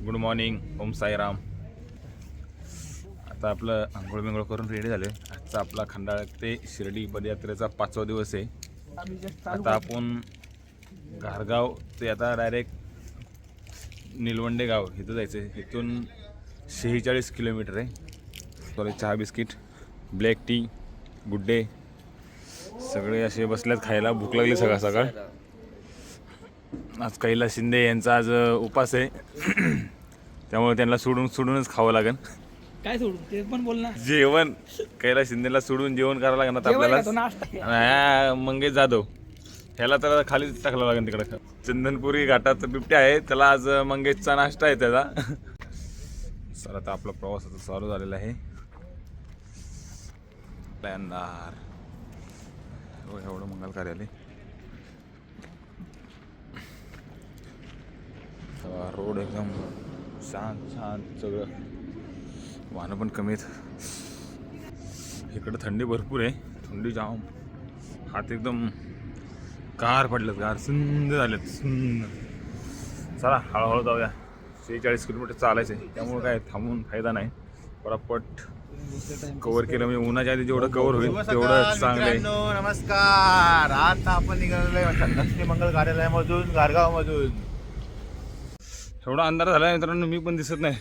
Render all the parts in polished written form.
Good morning, Om Sairam. आता आपलं आंघोळ बिंघोळ करून रेडी झाले. आजचा आपला खंडाळा ते शिर्डी पदयात्रेचा 5वा दिवस आहे. आता आपण घारगाव ते आता डायरेक्ट निलवंडे गाव इथं जायचं आहे. इथून 46 किलोमीटर आहे. थोडे चहा बिस्किट, ब्लॅक टी, गुड्डे सगळे असे बसल्यात खायला. भूक लागली सकाळ सकाळ. आज कैलास शिंदे यांचा आज उपास आहे. त्यामुळे त्यांना सोडूनच खावं लागेल. काय सोडून ते पण बोल ना. जेवण कैलास शिंदेला सोडून जेवण करावं लागेल आता आपल्याला. मंगेश जाधव ह्याला तर खालीच टाकलं लागेल तिकडे. चंदनपुरी घाटात बिबट्या आहे, त्याला आज मंगेशचा नाश्ता आहे त्याचा. सर आता आपला प्रवास आता चालू झालेला आहे. अंधार एवढं मंगल कार्यालय. रोड एकदम शांत सगळं. वाहनं पण कमी आहेत. इकडं थंडी भरपूर आहे. थंडी जाम. हात एकदम गार पडलेत, गार सुंदर झालेत. सुंदर. चला हळूहळू जाऊया. 46 किलोमीटर चालायचं आहे, त्यामुळे काय थांबून फायदा नाही. पटापट कव्हर केलं म्हणजे उन्हाच्या आधी जेवढं कव्हर होईल तेवढं चांगलं आहे. नमस्कार. आता आपण निघालेलो आहे लक्ष्मी मंगल कार्यालयामधून, घारगावमधून. एवढा अंधार झाला मित्रांनो, मी पण दिसत नाही.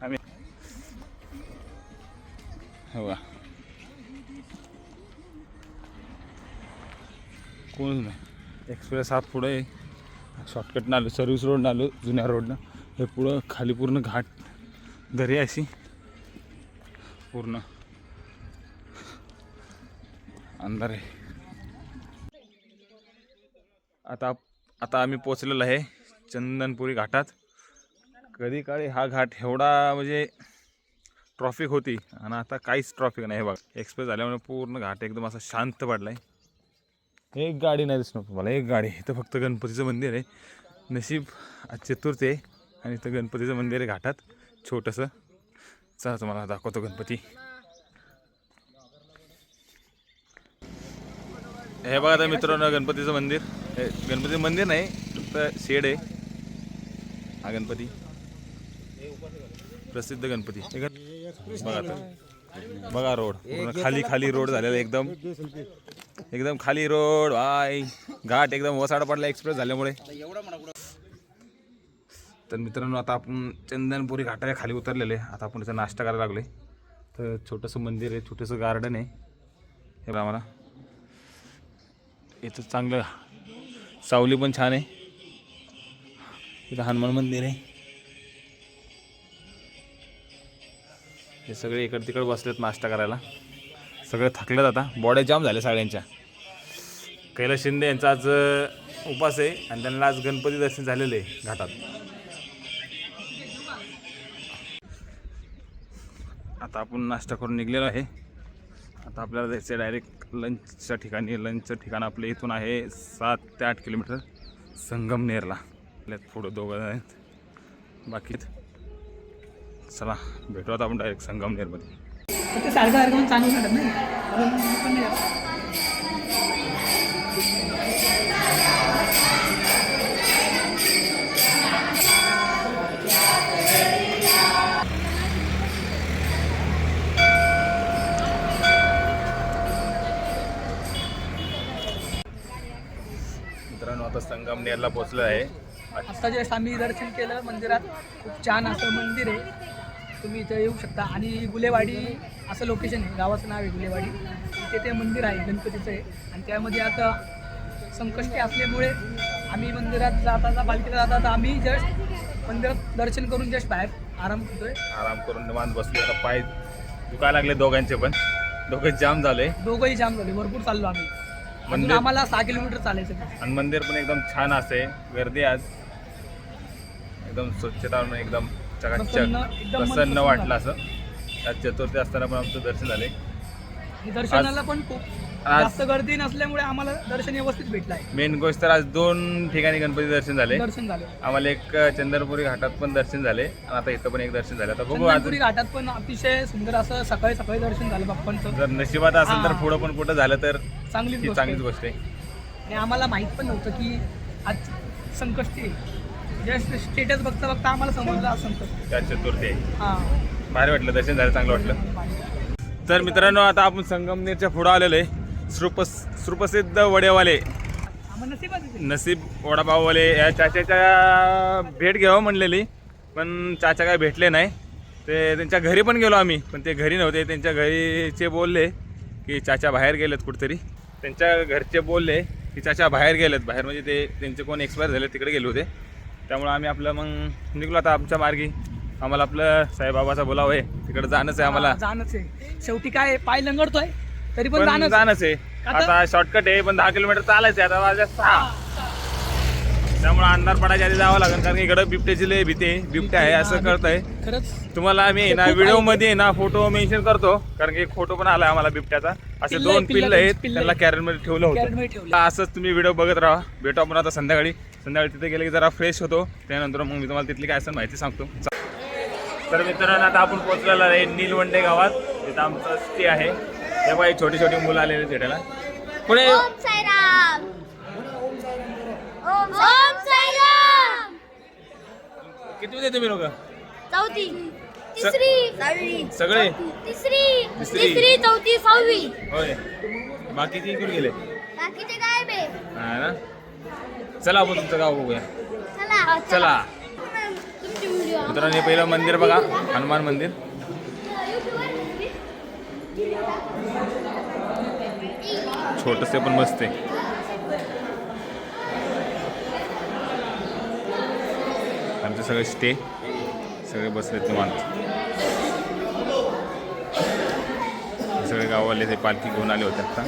आम्ही हो का कोण नाही. एक्सप्रेस हात पुढे शॉर्टकटनं आलो, सर्व्हिस रोडनं आलो, जुन्या रोडनं. हे पुढं खाली पूर्ण घाट दरी अशी पूर्ण अंधार आहे. आता आम्ही पोचलेलो आहे चंदनपुरी घाटात. कधी काळी हा घाट एवढा म्हणजे ट्रॉफिक होती आणि आता काहीच ट्रॉफिक नाही. हे बघा, एक्सप्रेस झाल्यामुळे पूर्ण घाट एकदम असा शांत पडला आहे. एक गाडी नाही दिसणार तुम्हाला, एक गाडी. इथं फक्त गणपतीचं मंदिर आहे. नशीब आज चतुर्थी आहे आणि इथं गणपतीचं मंदिर आहे घाटात छोटंसं. चला तुम्हाला दाखवतो गणपती. हे बघा आता मित्रांनो गणपतीचं मंदिर. हे गणपतीचं मंदिर नाही, फक्त शेड आहे. हा गणपती प्रसिद्ध गणपती. बघा आता, बघा रोड पूर्ण खाली रोड झालेला एकदम खाली रोड. वाय घाट एकदम वसाडा पडला एक्सप्रेस झाल्यामुळे. तर मित्रांनो आता आपण चंदनपुरी घाटाच्या खाली उतरलेले. आता आपण इथं नाश्ता करायला लागले. तर छोटंसं मंदिर आहे, छोटंसं गार्डन आहे. हे बघा आम्हाला इथं चांगलं सावली पण छान आहे. इथं हनुमान मंदिर आहे. हे सगळे इकडे तिकडे बसलेत नाश्ता करायला. सगळे थकलेत आता, बॉड्या जाम झाल्या सगळ्यांच्या. कैलास शिंदे यांचा आज उपास आहे आणि त्यांना आज गणपती दर्शन झालेलं आहे घाटात. आता आपण नाश्ता करून निघलेलो आहे. आता आपल्याला जायचं डायरेक्ट लंचच्या ठिकाणी. लंचचं ठिकाण आपलं इथून आहे 7 ते 8 किलोमीटर संगमनेरला. आपल्यात पुढं 2 जण आहेत बाकी. चला भेटू आता आपण डायरेक्ट संगमनेरमध्ये. सारखं चांगलं वाटत नाही. मित्रांनो आता संगमनेरला पोचलो आहे. आता जे आम्ही दर्शन केलं मंदिरात. खूप छान असं मंदिर आहे, तुम्ही इथं येऊ शकता. आणि गुलेवाडी असं लोकेशन आहे, गावाचं नाव आहे गुलेवाडी. तिथे ते मंदिर आहे गणपतीचं आहे. आणि त्यामध्ये आता संकष्टी असल्यामुळे आम्ही मंदिरात जाता पालखीला जाता आम्ही जस्ट मंदिरात दर्शन करून जस्ट बाहेर आराम करतोय. आराम करून निवांत बसलो. आता पाय दुखायला लागले दोघांचे पण. दोघं जाम झाले. दोघंही जाम झाले. भरपूर चाललो आम्ही. म्हणजे आम्हाला 6 किलोमीटर चालायचं. आणि मंदिर पण एकदम छान असे. गर्दी आज एकदम स्वच्छता एकदम चकाचक प्रसन्न वाटलं असं. आज चतुर्थी असताना पण आमचं दर्शन झाले. दर्शनाला पण खूप जास्त गर्दी नसल्यामुळे आम्हाला दर्शन व्यवस्थित भेटलं आहे. मेन गोष्ट तर आज 2 ठिकाणी गणपती दर्शन झाले. आम्हाला एक चंदनपुरी घाटात पण दर्शन झाले आणि आता इथं पण एक दर्शन झालं. आता बघू. चंदनपुरी घाटात पण अतिशय सुंदर असं सकाळी दर्शन झालं बाप्पांचं. जर नशिबात असेल तर पुढं पण कुठं झालं तर चांगलीच गोष्ट आहे. आणि आम्हाला माहीत पण नव्हतं की आज संकष्टी जस्ट स्टेटस बघता बघता आम्हाला समजलं असं तर. त्या चतुर्थी आहे. हां भारी वाटलं, दर्शन झालं, चांगलं वाटलं. तर मित्रांनो आता आपण संगमनेरच्या पुढं आलेलो आहे. सुप्रसिद्ध वडेवाले आम्हाला नशीबच आहे. नसीब वडापाववाले या चाच्याच्या भेट घ्यावं म्हणलेली, पण चाचा काय भेटले नाही. ते त्यांच्या घरी पण गेलो आम्ही, पण ते घरी नव्हते. त्यांच्या घरीचे बोलले की चाचा बाहेर गेलेत कुठेतरी. त्यांच्या घरचे बोलले की चाचा बाहेर गेलेत, बाहेर म्हणजे ते त्यांचे कोण एक्सपायर झाले तिकडे गेले होते. त्यामुळं आम्ही आपलं मग निघलो आता आमच्या मार्गी. आम्हाला आपलं साईबाबाचा बोलावं आहे, तिकडे जाणंच आहे आम्हाला. जाणंच आहे शेवटी. काय पाय लंगडतोय तरी पण पण जाणंच आहे. आता शॉर्टकट आहे, पण 10 किलोमीटर चालायचं आहे. आता वाजल्या 6, त्यामुळे अंधार पडायच्या आधी जावं लागेल, कारण इकडं बिबट्याची लय भीती आहे. बिबट्या आहे असं कळतंय. खरंच तुम्हाला आम्ही ना व्हिडिओ मध्ये ना फोटो मेन्शन करतो, कारण की एक फोटो पण आलाय आम्हाला बिबट्याचा. असे 2 पिल्लं आहेत, त्यांना कॅरेट मध्ये ठेवलं होतं. असंच तुम्ही व्हिडिओ बघत राहा. भेटू आपण आता संध्याकाळी. तिथे गेले की जरा फ्रेश होतो, त्यानंतर मग मी तुम्हाला तिथली काय असं माहिती सांगतो. तर मित्रांनो आता आपण पोहोचलेलो आहे नीलवंडे गावात. तिथं आमचं स्टे आहे. हे बाई छोटी छोटी मुलं आलेली भेटायला. पुढे ओम साईराम. ओम साईराम. किती होते तुम्ही लोक? चौथी, तिसरी, सगळे तिसरी, चौथी, 6वी. होय. बाकीचे इकडे गेले बाकीचे काय बे? हा ना. चला आपण तुमचं गाव बघूया. चला. चला मित्रांनो, हे पहिलं मंदिर बघा, हनुमान मंदिर. छोटंसं पण मस्त आहे. आमचे सगळे स्टे, सगळे बसले निवांत. सगळे गाववाले ते पालखी घेऊन आले होते आता.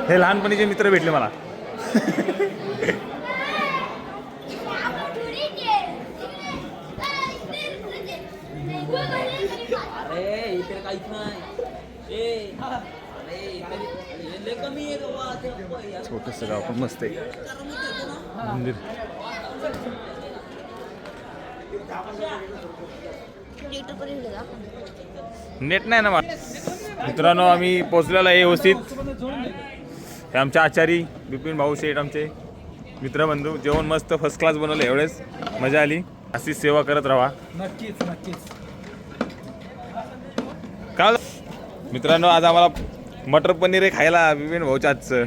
हे लहानपणीचे मित्र भेटले मला. छोटंसं गाव पण मस्त आहे. मंदिर नेट नाही ना मला. मित्रांनो आम्ही पोचलेलो आहे व्यवस्थित. हे आमचे आचारी बिपिन भाऊ शेठ, आमचे मित्रबंधू. जेवण मस्त फर्स्ट क्लास बनवलं, एवढेच मजा आली. अशीच सेवा करत राहा. नक्कीच नक्कीच. काय मित्रांनो आज आम्हाला मटर पनीर आहे खायला बिपिन भाऊच्या आजचं.